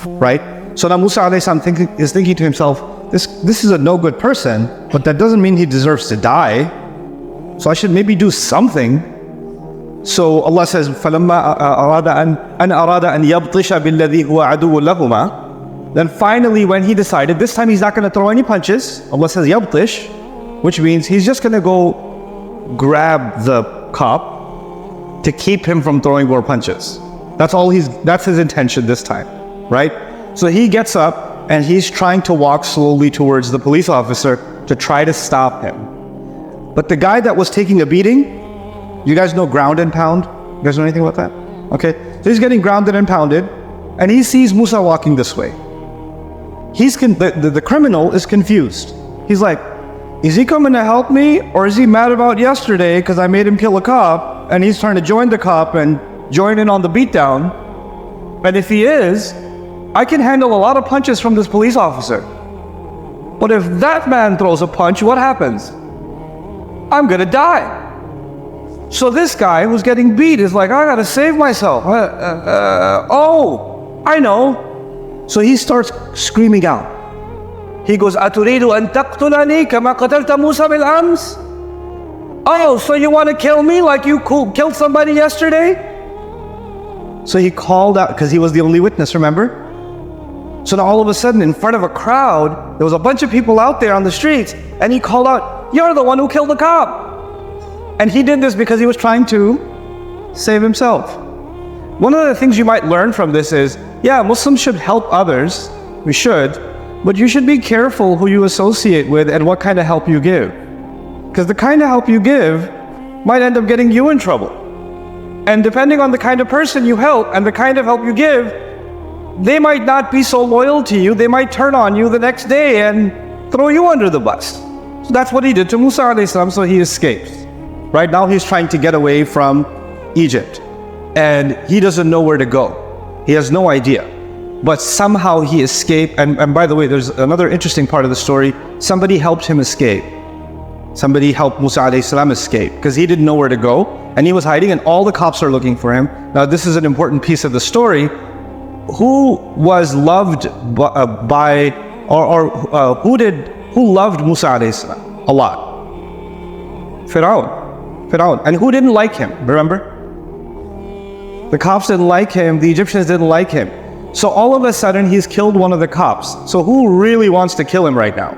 right? So now Musa alayhi salam is thinking to himself, this is a no good person, but that doesn't mean he deserves to die. So I should maybe do something. So Allah says, فَلَمَّا أَرَادَ أَنْ يَبْطِشَ بِالَّذِي هُوَ عَدُوٌّ لَهُمَا. Then finally, when he decided, this time he's not going to throw any punches, Allah says, يَبْطِش, which means he's just going to go grab the cop to keep him from throwing more punches. That's his intention this time, right? So he gets up and he's trying to walk slowly towards the police officer to try to stop him. But the guy that was taking a beating, you guys know ground and pound? You guys know anything about that? Okay, so he's getting grounded and pounded, and he sees Musa walking this way. The criminal is confused. He's like, is he coming to help me, or is he mad about yesterday because I made him kill a cop, and he's trying to join the cop and join in on the beatdown? And if he is, I can handle a lot of punches from this police officer. But if that man throws a punch, what happens? I'm gonna die. So this guy who's getting beat is like, I gotta save myself. Oh, I know. So he starts screaming out. He goes, أَتُرِيدُ أَن تَقْتُلَنِي كَمَا قَتَلْتَ مُوسَى بِالْأَمْسِ? Oh, so you want to kill me like you killed somebody yesterday? So he called out, because he was the only witness, remember? So now all of a sudden, in front of a crowd, there was a bunch of people out there on the streets, and he called out, you're the one who killed the cop. And he did this because he was trying to save himself. One of the things you might learn from this is, yeah, Muslims should help others. We should. But you should be careful who you associate with and what kind of help you give. Because the kind of help you give might end up getting you in trouble. And depending on the kind of person you help and the kind of help you give, they might not be so loyal to you. They might turn on you the next day and throw you under the bus. So that's what he did to Musa alayhi salam, so he escapes. Right now he's trying to get away from Egypt. And he doesn't know where to go. He has no idea. But somehow he escaped. And by the way, there's another interesting part of the story. Somebody helped him escape. Somebody helped Musa alayhi salam escape because he didn't know where to go. And he was hiding and all the cops are looking for him. Now this is an important piece of the story. Who was loved who loved Musa alayhi salam? Allah. Fir'aun. And who didn't like him? Remember? The cops didn't like him. The Egyptians didn't like him. So all of a sudden, he's killed one of the cops. So who really wants to kill him right now?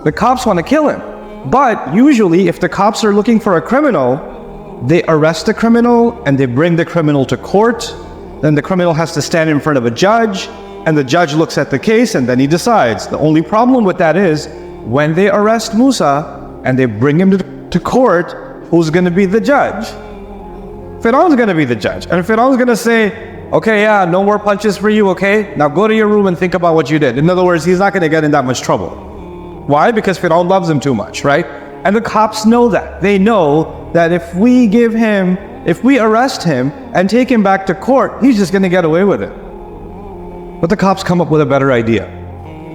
The cops want to kill him. But usually, if the cops are looking for a criminal, they arrest the criminal and they bring the criminal to court. Then the criminal has to stand in front of a judge, and the judge looks at the case and then he decides. The only problem with that is, when they arrest Musa and they bring him to court, who's going to be the judge? Fir'aun's going to be the judge. And Fir'aun's going to say, okay, yeah, no more punches for you, okay? Now go to your room and think about what you did. In other words, he's not going to get in that much trouble. Why? Because Fir'aun loves him too much, right? And the cops know that. They know that if we arrest him and take him back to court, he's just going to get away with it. But the cops come up with a better idea.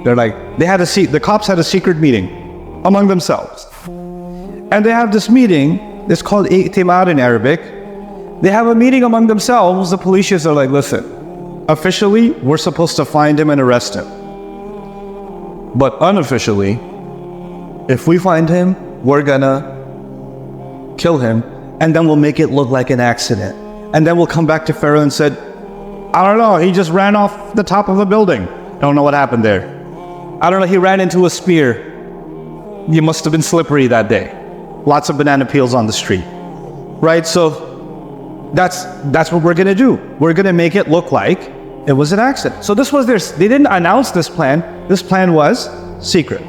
They're like, the cops had a secret meeting among themselves. And they have this meeting, it's called i'timar in Arabic. They have a meeting among themselves. The police chiefs are like, listen, officially, we're supposed to find him and arrest him. But unofficially, if we find him, we're gonna kill him, and then we'll make it look like an accident. And then we'll come back to Pharaoh and said, I don't know, he just ran off the top of a building. Don't know what happened there. I don't know, he ran into a spear. You must have been slippery that day. Lots of banana peels on the street, right? So that's what we're gonna do. We're gonna make it look like it was an accident. So they didn't announce this plan. This plan was secret.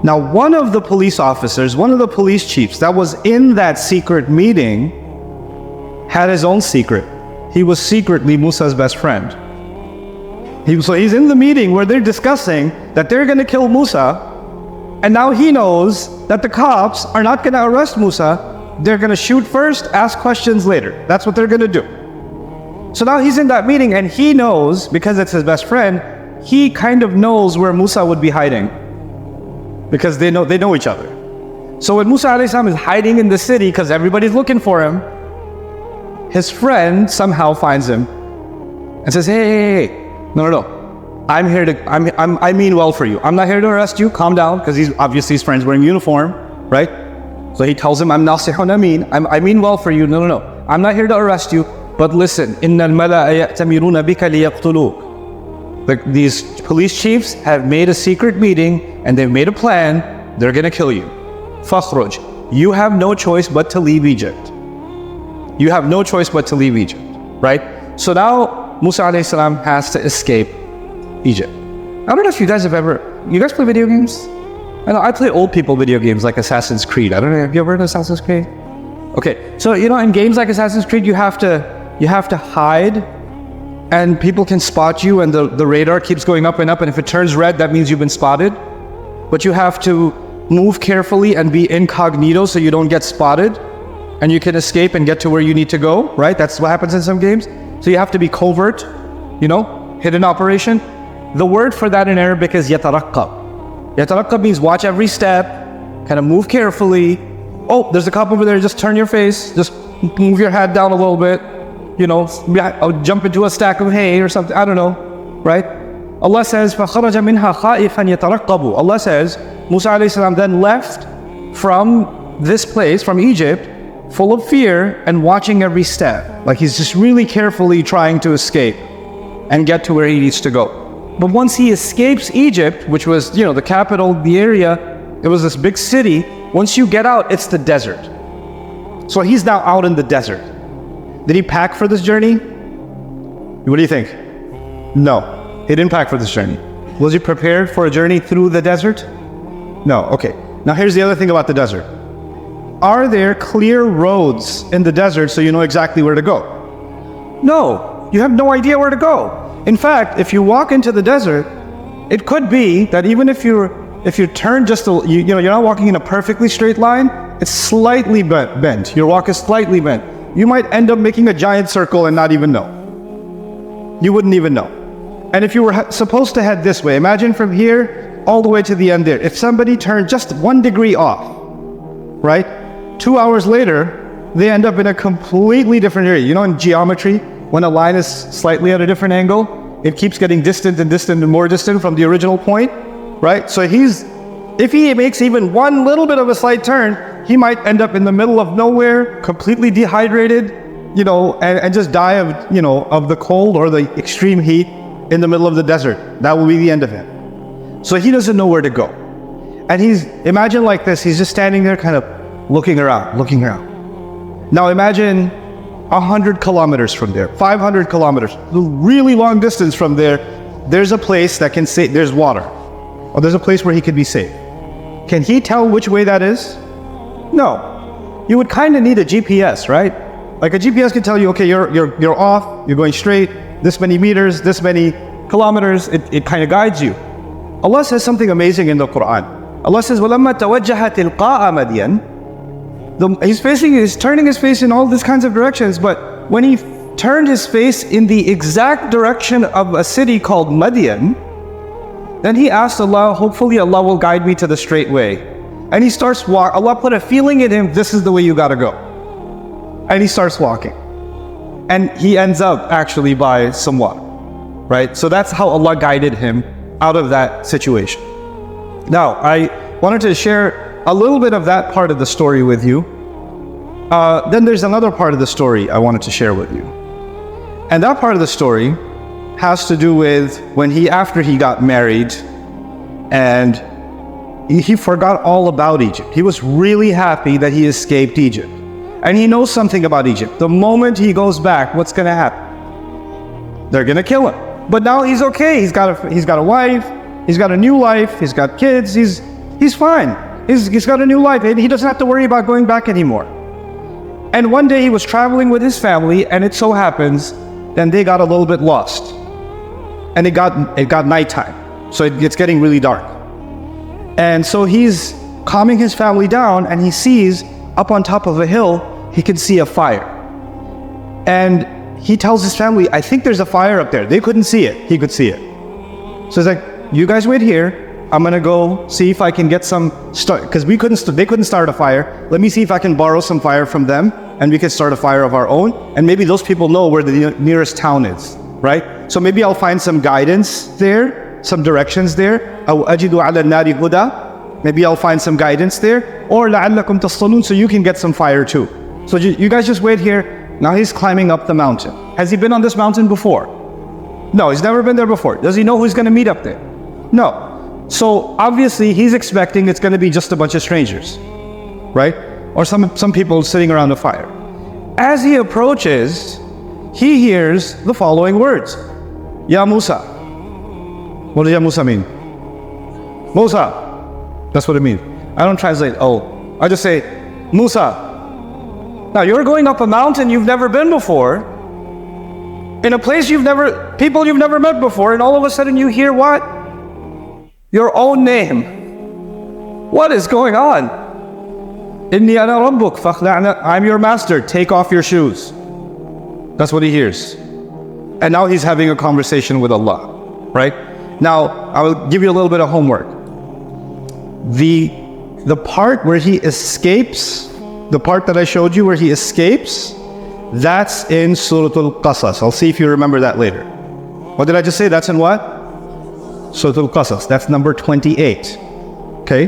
Now, one of the police officers, one of the police chiefs that was in that secret meeting had his own secret. He was secretly Musa's best friend. So he's in the meeting where they're discussing that they're gonna kill Musa. And now he knows that the cops are not going to arrest Musa. They're going to shoot first, ask questions later. That's what they're going to do. So now he's in that meeting and he knows, because it's his best friend, he kind of knows where Musa would be hiding. Because they know each other. So when Musa alayhi salam is hiding in the city because everybody's looking for him, his friend somehow finds him and says, hey, No, no, no. I mean well for you. I'm not here to arrest you. Calm down, because he's obviously his friend's wearing uniform, right? So he tells him, I'm nasihun amin. I mean well for you. No, no, no. I'm not here to arrest you. But listen, Inna al-mala'a ya'tamiruna bika liyaqtuluk. These police chiefs have made a secret meeting and they've made a plan. They're going to kill you. Fakhruj. You have no choice but to leave Egypt. You have no choice but to leave Egypt, right? So now Musa alayhi salam has to escape Egypt. I don't know if you guys you guys play video games? I know I play old people video games like Assassin's Creed. I don't know, have you ever heard of Assassin's Creed? Okay, so in games like Assassin's Creed, you have to hide, and people can spot you, and the radar keeps going up, and if it turns red, that means you've been spotted. But you have to move carefully and be incognito so you don't get spotted, and you can escape and get to where you need to go, right? That's what happens in some games. So you have to be covert, hidden operation. The word for that in Arabic is yataraqqab. Yataraqqab means watch every step, kind of move carefully. Oh, there's a cop over there, just turn your face, just move your head down a little bit, jump into a stack of hay or something, I don't know, right? Allah says, فَخَرَجَ مِنْهَا خَائِفًا يَتَرَقَّبُ. Allah says, Musa alayhi salam then left from this place, from Egypt, full of fear and watching every step. Like he's just really carefully trying to escape and get to where he needs to go. But once he escapes Egypt, which was, the capital, the area, it was this big city. Once you get out, it's the desert. So he's now out in the desert. Did he pack for this journey? What do you think? No, he didn't pack for this journey. Was he prepared for a journey through the desert? No, okay. Now here's the other thing about the desert. Are there clear roads in the desert so you know exactly where to go? No, you have no idea where to go. In fact, if you walk into the desert, it could be that even if you turn just you're not walking in a perfectly straight line, it's slightly bent. Your walk is slightly bent. You might end up making a giant circle and not even know. You wouldn't even know. And if you were supposed to head this way, imagine from here all the way to the end there. If somebody turned just 1 degree off, right? 2 hours later, they end up in a completely different area. In geometry, when a line is slightly at a different angle, it keeps getting distant and more distant from the original point, right? So if he makes even one little bit of a slight turn, he might end up in the middle of nowhere, completely dehydrated, and just die of the cold or the extreme heat in the middle of the desert. That will be the end of him. So he doesn't know where to go. And imagine like this, he's just standing there kind of looking around. Now imagine 100 kilometers from there, 500 kilometers, a really long distance from there, there's a place that can say, there's water. Or there's a place where he could be safe. Can he tell which way that is? No. You would kind of need a GPS, right? Like a GPS can tell you, okay, you're off, you're going straight, this many meters, this many kilometers, it kind of guides you. Allah says something amazing in the Quran. Allah says, وَلَمَّا تَوَجَّهَ تِلْقَاءَ مَدْيَنَ. He's turning his face in all these kinds of directions, but when he turned his face in the exact direction of a city called Madian, then he asked Allah, hopefully Allah will guide me to the straight way. And he starts walking. Allah put a feeling in him, this is the way you gotta go. And he starts walking. And he ends up actually by some water, right? So that's how Allah guided him out of that situation. Now, I wanted to share a little bit of that part of the story with you. Then there's another part of the story I wanted to share with you. And that part of the story has to do with after he got married and he forgot all about Egypt. He was really happy that he escaped Egypt. And he knows something about Egypt. The moment he goes back, what's going to happen? They're going to kill him. But now he's okay. He's got a wife. He's got a new life. He's got kids. He's fine. He's got a new life. And he doesn't have to worry about going back anymore. And one day he was traveling with his family, and it so happens, then they got a little bit lost. And it got nighttime. So it's getting really dark. And so he's calming his family down, and he sees up on top of a hill, he can see a fire. And he tells his family, I think there's a fire up there. They couldn't see it. He could see it. So he's like, you guys wait here. I'm gonna go see if I can get some start, because they couldn't start a fire. Let me see if I can borrow some fire from them, and we can start a fire of our own. And maybe those people know where the nearest town is. right? So maybe I'll find some guidance there, some directions there. أو أجد على النار هدى. Maybe I'll find some guidance there. Or لعلكم تصطلون, so you can get some fire too. So you guys just wait here. Now he's climbing up the mountain. Has he been on this mountain before? No, he's never been there before. Does he know who's going to meet up there? No. So obviously he's expecting it's going to be just a bunch of strangers, right? Or some people sitting around a fire. As he approaches, he hears the following words. Ya Musa. What does Ya Musa mean? Musa. That's what it means. I don't translate, oh. I just say, Musa. Now you're going up a mountain you've never been before, in a place people you've never met before, and all of a sudden you hear what? Your own name. What is going on? Inni ana rabbuk fakhla'na. I'm your master, take off your shoes. That's what he hears. And now he's having a conversation with Allah, right? Now, I will give you a little bit of homework. The part where he escapes, the part that I showed you where he escapes, that's in Surah Al-Qasas. I'll see if you remember that later. What did I just say? That's in what? Surah Al-Qasas. That's number 28. Okay?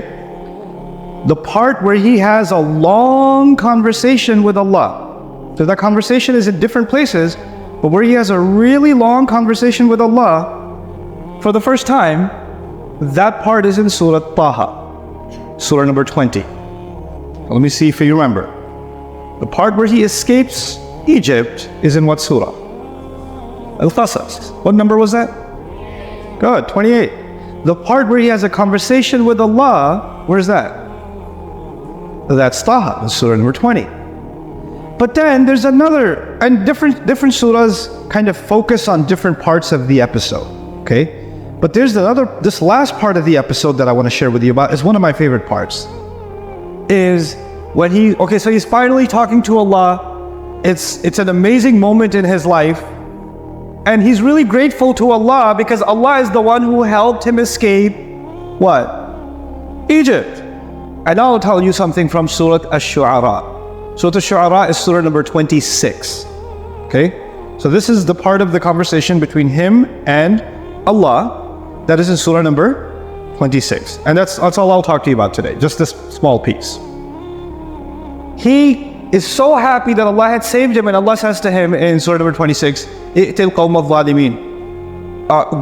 The part where he has a long conversation with Allah. So that conversation is in different places, but where he has a really long conversation with Allah for the first time, that part is in Surah Taha, Surah number 20. Let me see if you remember. The part where he escapes Egypt is in what surah? Al-Qasas. What number was that? Good, 28. The part where he has a conversation with Allah, where's that? That's Taha, surah number 20. But then there's another, and different surahs kind of focus on different parts of the episode, okay? But there's this last part of the episode that I want to share with you about is one of my favorite parts. Is when so he's finally talking to Allah. It's an amazing moment in his life, and he's really grateful to Allah because Allah is the one who helped him escape what? Egypt. And I'll tell you something from Surah Ash-Shu'ara. Surah Ash-Shu'ara is Surah number 26. Okay? So this is the part of the conversation between him and Allah that is in Surah number 26. And that's all I'll talk to you about today, just this small piece. He is so happy that Allah had saved him, and Allah says to him in Surah number 26, I'til qawm al-zalimin.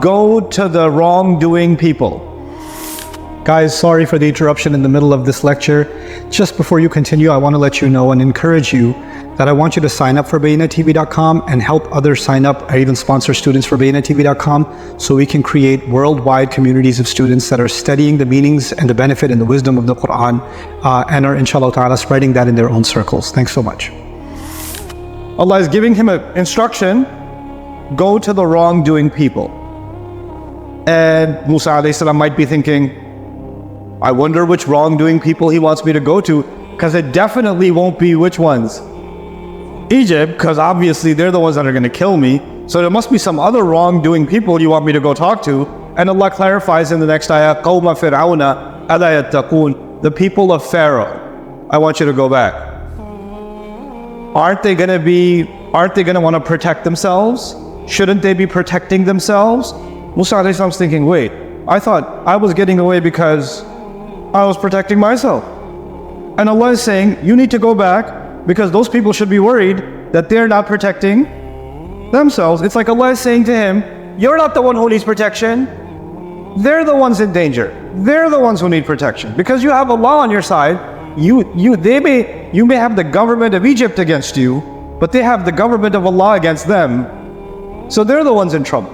Go to the wrongdoing people. Guys, sorry for the interruption in the middle of this lecture. Just before you continue, I want to let you know and encourage you that I want you to sign up for bayyinahtv.com and help others sign up. I even sponsor students for bayyinahtv.com so we can create worldwide communities of students that are studying the meanings and the benefit and the wisdom of the Quran and are inshallah ta'ala spreading that in their own circles. Thanks so much. Allah is giving him an instruction, go to the wrongdoing people. And Musa alayhi salam might be thinking, I wonder which wrongdoing people he wants me to go to, because it definitely won't be which ones? Egypt, because obviously they're the ones that are going to kill me. So there must be some other wrongdoing people you want me to go talk to. And Allah clarifies in the next ayah, قَوْمَ فِرْعَوْنَ أَلَا يَتَّقُونَ. The people of Pharaoh, I want you to go back. Aren't they going to want to protect themselves? Shouldn't they be protecting themselves? Musa alayhi salam is thinking, wait, I thought I was getting away because I was protecting myself. And Allah is saying, you need to go back because those people should be worried that they're not protecting themselves. It's like Allah is saying to him, you're not the one who needs protection. They're the ones in danger. They're the ones who need protection. Because you have Allah on your side, you may have the government of Egypt against you, but they have the government of Allah against them. So they're the ones in trouble.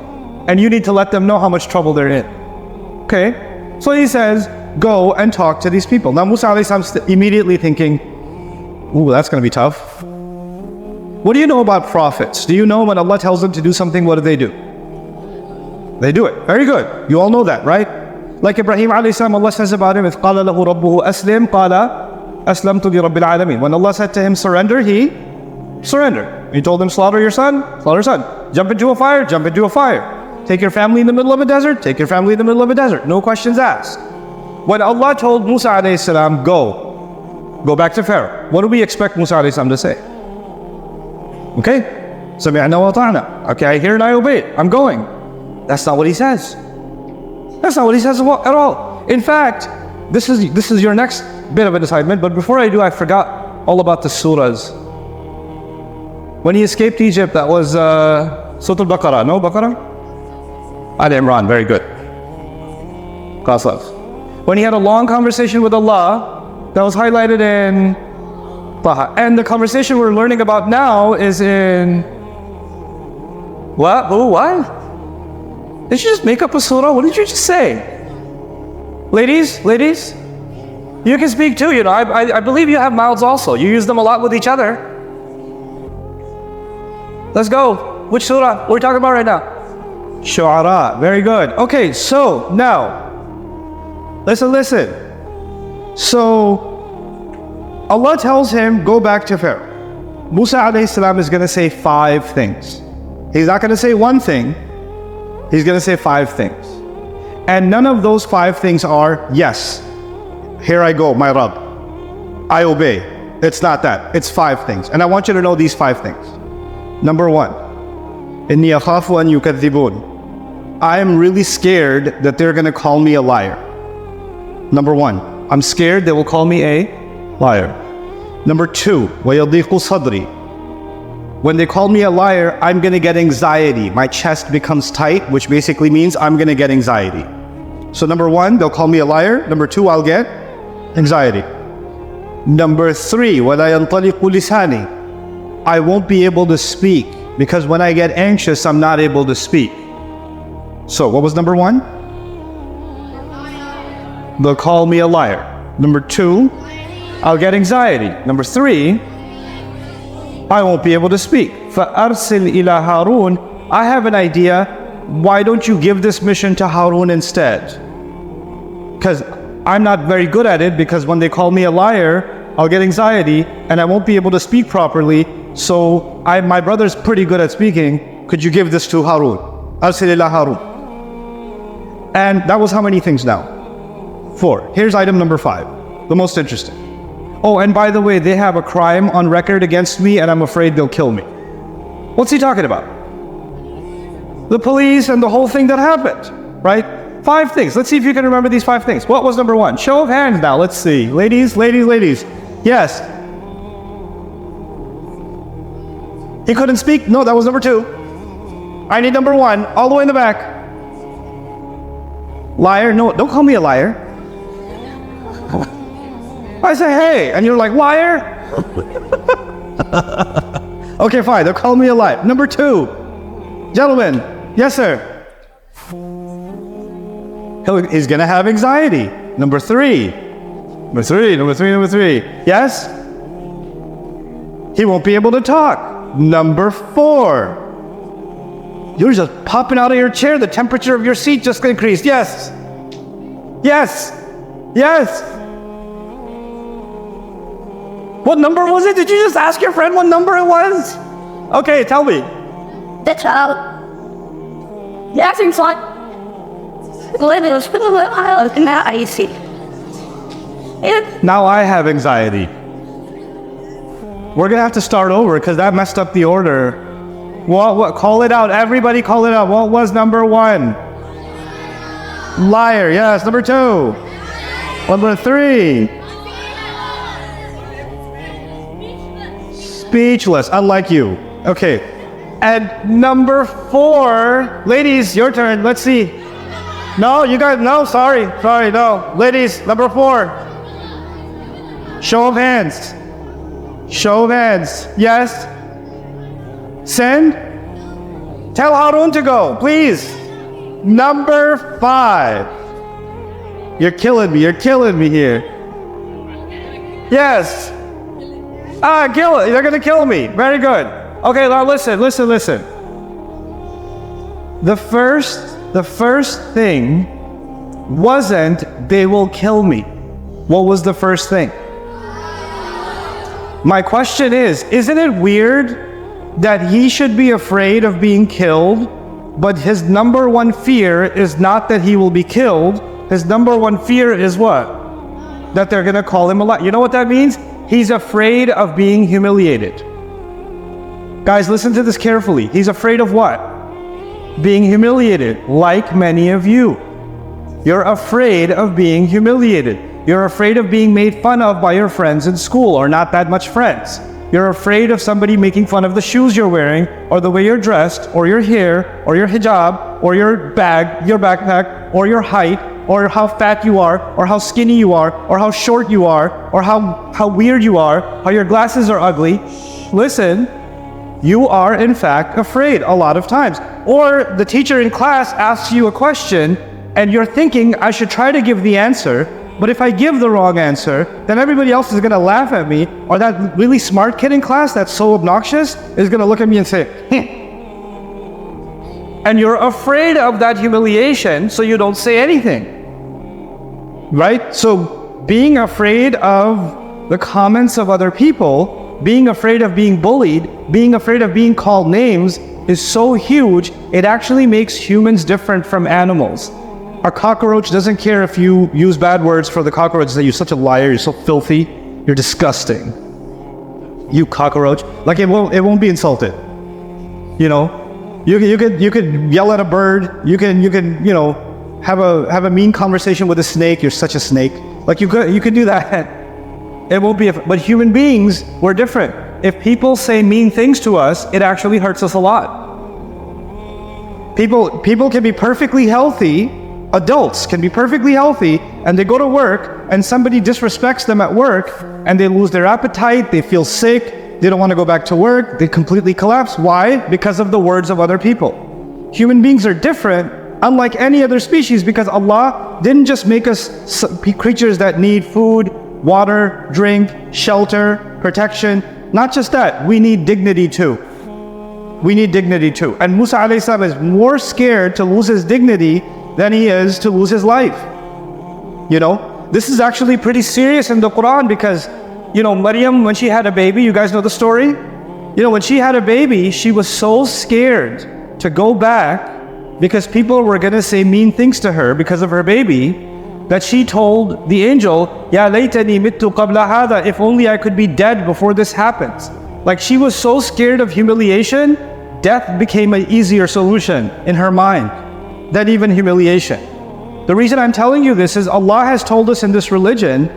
And you need to let them know how much trouble they're in. Okay? So he says, go and talk to these people. Now Musa alayhi salam immediately thinking, ooh, that's going to be tough. What do you know about prophets? Do you know when Allah tells them to do something, what do? They do it. Very good. You all know that, right? Like Ibrahim alayhi salam, Allah says about him, إِذْ قَالَ لَهُ رَبُّهُ أَسْلِمْ قَالَ أَسْلَمْتُ لِرَبِّ الْعَالَمِينَ. When Allah said to him, surrender, he surrendered. He told him, slaughter your son, slaughter your son. Jump into a fire, jump into a fire. Take your family in the middle of a desert, take your family in the middle of a desert. No questions asked. When Allah told Musa alayhi salam, go back to Pharaoh, what do we expect Musa alayhi salam to say? Okay? Sami'na wa ata'na. Okay, I hear and I obey. I'm going. That's not what he says. That's not what he says at all. In fact, this is your next bit of an assignment, but before I do, I forgot all about the surahs. When he escaped Egypt, that was Surah Al-Baqarah. No, Baqarah? Al-Imran, very good. When he had a long conversation with Allah, that was highlighted in Taha. And the conversation we're learning about now is in... What? Who? What? Did you just make up a surah? What did you just say? Ladies, you can speak too, you know. I believe you have mouths also. You use them a lot with each other. Let's go. Which surah? What are we talking about right now? Shu'ara. Very good. Okay, so now, listen. So, Allah tells him, go back to Pharaoh. Musa alayhi salam is going to say 5 things. He's not going to say one thing. He's going to say 5 things. And none of those 5 things are, yes, here I go, my Rabb. I obey. It's not that. It's 5 things. And I want you to know these 5 things. Number 1, إِنِّي أَخَافُ أَن يُكَذِّبُونَ. I am really scared that they're going to call me a liar. Number 1, I'm scared they will call me a liar. Number 2, وَيَضِيقُ صَدْرِي. When they call me a liar, I'm going to get anxiety. My chest becomes tight, which basically means I'm going to get anxiety. So number 1, they'll call me a liar. Number 2, I'll get anxiety. Number 3, وَلَا يَنْطَلِقُ لِسَانِي. I won't be able to speak, because when I get anxious, I'm not able to speak. So what was number 1? They'll call me a liar. Number 2, I'll get anxiety. Number 3, I won't be able to speak. فَأَرْسِلْ إِلَى هَارُونَ. I have an idea. Why don't you give this mission to Harun instead? Because I'm not very good at it, because when they call me a liar, I'll get anxiety and I won't be able to speak properly. So my brother's pretty good at speaking. Could you give this to Harun? أَرْسِلْ إِلَى هَارُونَ. And that was how many things now? 4. Here's item number 5, the most interesting. Oh, and by the way, they have a crime on record against me and I'm afraid they'll kill me. What's he talking about? The police and the whole thing that happened, right? 5 things. Let's see if you can remember these 5 things. What was number 1? Show of hands now. Let's see. Ladies. Yes. He couldn't speak? No, that was number 2. I need number 1, all the way in the back. Liar? No, don't call me a liar. I say, hey, and you're like, liar? Okay, fine, they'll call me a liar. Number 2, gentlemen, yes, sir. He's gonna have anxiety. Number 3, yes? He won't be able to talk. Number 4, you're just popping out of your chair. The temperature of your seat just increased. Yes. What number was it? Did you just ask your friend what number it was? Okay, tell me. That's all. Yes, it's like. Now I have anxiety. We're gonna have to start over because that messed up the order. What? Call it out. Everybody call it out. What was number 1? Liar. Yes. Number 2. Number 3. Speechless. Unlike you. Okay. And number 4. Ladies, your turn. Let's see. No, you guys. No, sorry, no. Ladies, number 4. Show of hands. Yes. Send. Tell Harun to go, please. Number 5. You're killing me here. Yes. Kill it. They're gonna kill me. Very good. Okay, now listen. The first thing wasn't they will kill me. What was the first thing? My question is, isn't it weird that he should be afraid of being killed, but his number 1 fear is not that he will be killed. His number 1 fear is what? That they're gonna call him a liar. You know what that means? He's afraid of being humiliated. Guys, listen to this carefully. He's afraid of what? Being humiliated, like many of you. You're afraid of being humiliated. You're afraid of being made fun of by your friends in school, or not that much friends. You're afraid of somebody making fun of the shoes you're wearing, or the way you're dressed, or your hair, or your hijab, or your bag, your backpack, or your height, or how fat you are, or how skinny you are, or how short you are, or how weird you are, how your glasses are ugly. Listen, you are in fact afraid a lot of times. Or the teacher in class asks you a question, and you're thinking, I should try to give the answer, but if I give the wrong answer, then everybody else is gonna laugh at me, or that really smart kid in class that's so obnoxious is gonna look at me and say, and you're afraid of that humiliation, so you don't say anything. Right? So being afraid of the comments of other people, being afraid of being bullied, being afraid of being called names is so huge, it actually makes humans different from animals. A cockroach doesn't care if you use bad words for the cockroach, that you're such a liar, you're so filthy, you're disgusting. You cockroach. Like it won't be insulted. You know? You could yell at a bird, you can have a mean conversation with a snake, you're such a snake. Like you could do that. It won't be, but human beings, we're different. If people say mean things to us, it actually hurts us a lot. People can be perfectly healthy, adults can be perfectly healthy, and they go to work and somebody disrespects them at work and they lose their appetite, they feel sick, they don't want to go back to work, they completely collapse. Why? Because of the words of other people. Human beings are different, unlike any other species, because Allah didn't just make us creatures that need food, water, drink, shelter, protection. Not just that, we need dignity too. We need dignity too. And Musa alayhi salam is more scared to lose his dignity than he is to lose his life. You know, this is actually pretty serious in the Quran, because, you know, Maryam, when she had a baby, you guys know the story? You know, when she had a baby, she was so scared to go back because people were going to say mean things to her because of her baby, that she told the angel, Ya laytani mittu qabla hada, if only I could be dead before this happens. Like, she was so scared of humiliation, death became an easier solution in her mind than even humiliation. The reason I'm telling you this is Allah has told us in this religion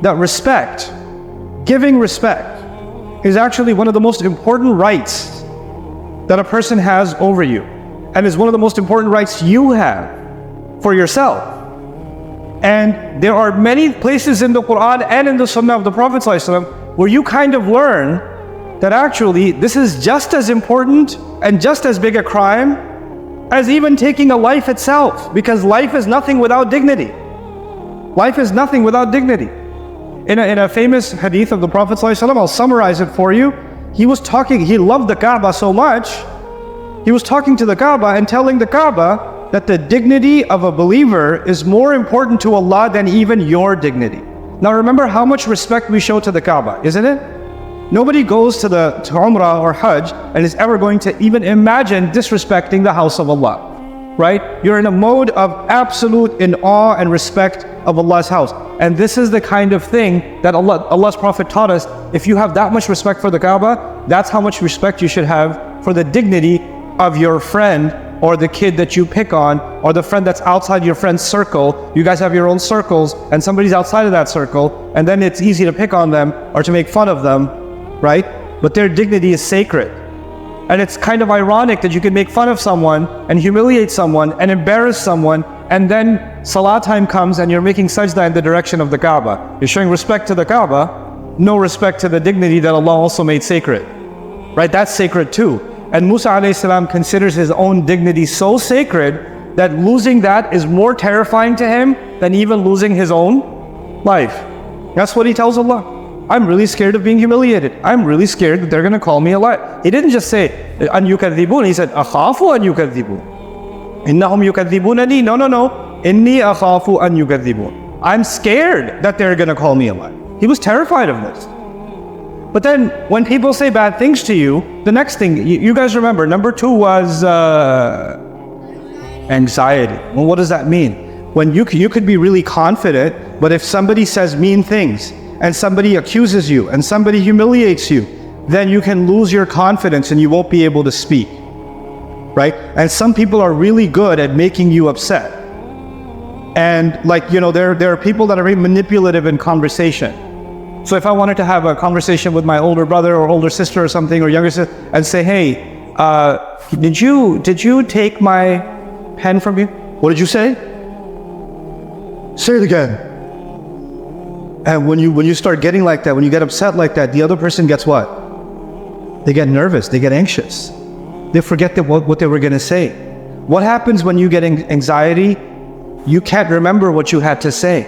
that respect, giving respect, is actually one of the most important rights that a person has over you, and is one of the most important rights you have for yourself. And there are many places in the Quran and in the Sunnah of the Prophet ﷺ where you kind of learn that actually this is just as important and just as big a crime as even taking a life itself, because life is nothing without dignity. Life is nothing without dignity. In a famous hadith of the Prophet ﷺ, I'll summarize it for you. He loved the Kaaba so much, he was talking to the Kaaba and telling the Kaaba that the dignity of a believer is more important to Allah than even your dignity. Now remember how much respect we show to the Kaaba, isn't it? Nobody goes to Umrah or Hajj and is ever going to even imagine disrespecting the house of Allah. Right? You're in a mode of absolute in awe and respect of Allah's house. And this is the kind of thing that Allah's Prophet taught us. If you have that much respect for the Kaaba, that's how much respect you should have for the dignity of your friend, or the kid that you pick on, or the friend that's outside your friend's circle. You guys have your own circles, and somebody's outside of that circle, and then it's easy to pick on them or to make fun of them, right? But their dignity is sacred. And it's kind of ironic that you can make fun of someone and humiliate someone and embarrass someone, and then salah time comes and you're making sajda in the direction of the Kaaba. You're showing respect to the Kaaba, no respect to the dignity that Allah also made sacred. Right? That's sacred too. And Musa alayhi salam considers his own dignity so sacred that losing that is more terrifying to him than even losing his own life. That's what he tells Allah. I'm really scared of being humiliated. I'm really scared that they're going to call me a liar. He didn't just say, an yukadhibun. He said, akhafu an yukadhibun. Innahum yukadhibunani. No. Inni akhafu an yukadhibun. I'm scared that they're going to call me a liar. He was terrified of this. But then when people say bad things to you, the next thing, you guys remember, number 2 was anxiety. Well, what does that mean? When you could be really confident, but if somebody says mean things, and somebody accuses you, and somebody humiliates you, then you can lose your confidence and you won't be able to speak, right? And some people are really good at making you upset. And there are people that are very manipulative in conversation. So if I wanted to have a conversation with my older brother or older sister or something, or younger sister, and say, hey, did you take my pen from you? What did you say? Say it again. And when you start getting like that, when you get upset like that, the other person gets what? They get nervous, they get anxious. They forget what they were going to say. What happens when you get anxiety? You can't remember what you had to say.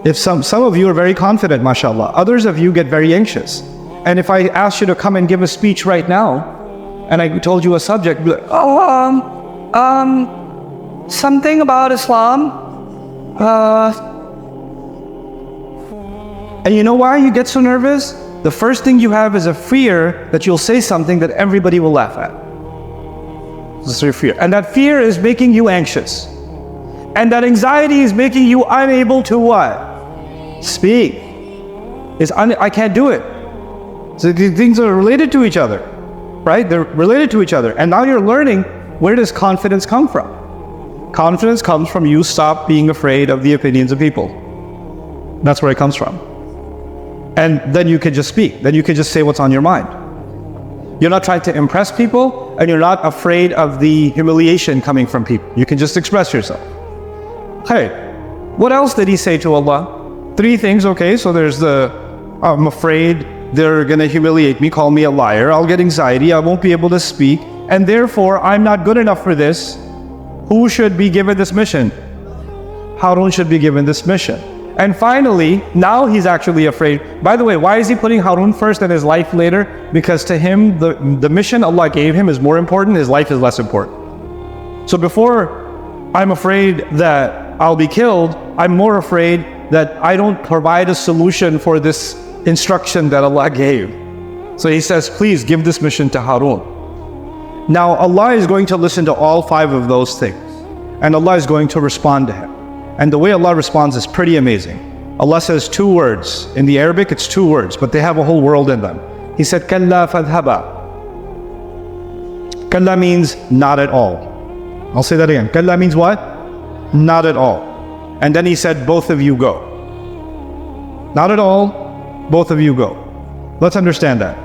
If some of you are very confident, mashallah, others of you get very anxious. And if I asked you to come and give a speech right now, and I told you a subject, you'd be like, something about Islam. And you know why you get so nervous? The first thing you have is a fear that you'll say something that everybody will laugh at. This is your fear. And that fear is making you anxious. And that anxiety is making you unable to what? Speak. I can't do it. So these things are related to each other, right? They're related to each other. And now you're learning, where does confidence come from? Confidence comes from you stop being afraid of the opinions of people. That's where it comes from. And then you can just speak. Then you can just say what's on your mind. You're not trying to impress people, and you're not afraid of the humiliation coming from people. You can just express yourself. Hey, what else did he say to Allah? 3 things, okay, so there's I'm afraid they're going to humiliate me, call me a liar, I'll get anxiety, I won't be able to speak, and therefore I'm not good enough for this. Who should be given this mission? Harun should be given this mission. And finally, now he's actually afraid. By the way, why is he putting Harun first and his life later? Because to him, the mission Allah gave him is more important, his life is less important. So before I'm afraid that I'll be killed, I'm more afraid that I don't provide a solution for this instruction that Allah gave. So he says, please give this mission to Harun. Now Allah is going to listen to all 5 of those things, and Allah is going to respond to him. And the way Allah responds is pretty amazing. Allah says 2 words. In the Arabic, it's 2 words, but they have a whole world in them. He said, Kalla fadhaba. Kalla means not at all. I'll say that again. Kalla means what? Not at all. And then he said, both of you go. Not at all, both of you go. Let's understand that.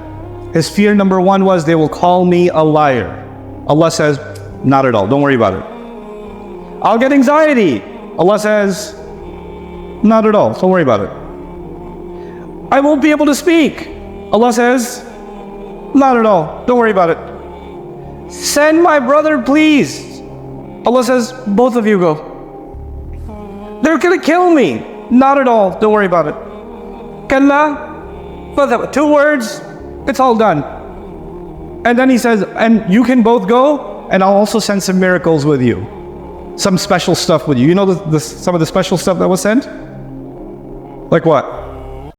His fear number 1 was, they will call me a liar. Allah says, not at all, don't worry about it. I'll get anxiety. Allah says, not at all, don't worry about it. I won't be able to speak. Allah says, not at all, don't worry about it. Send my brother, please. Allah says, both of you go. They're gonna kill me. Not at all, don't worry about it. Kalla, 2 words, it's all done. And then he says, and you can both go, and I'll also send some miracles with you. Some special stuff with you. You know some of the special stuff that was sent? Like what?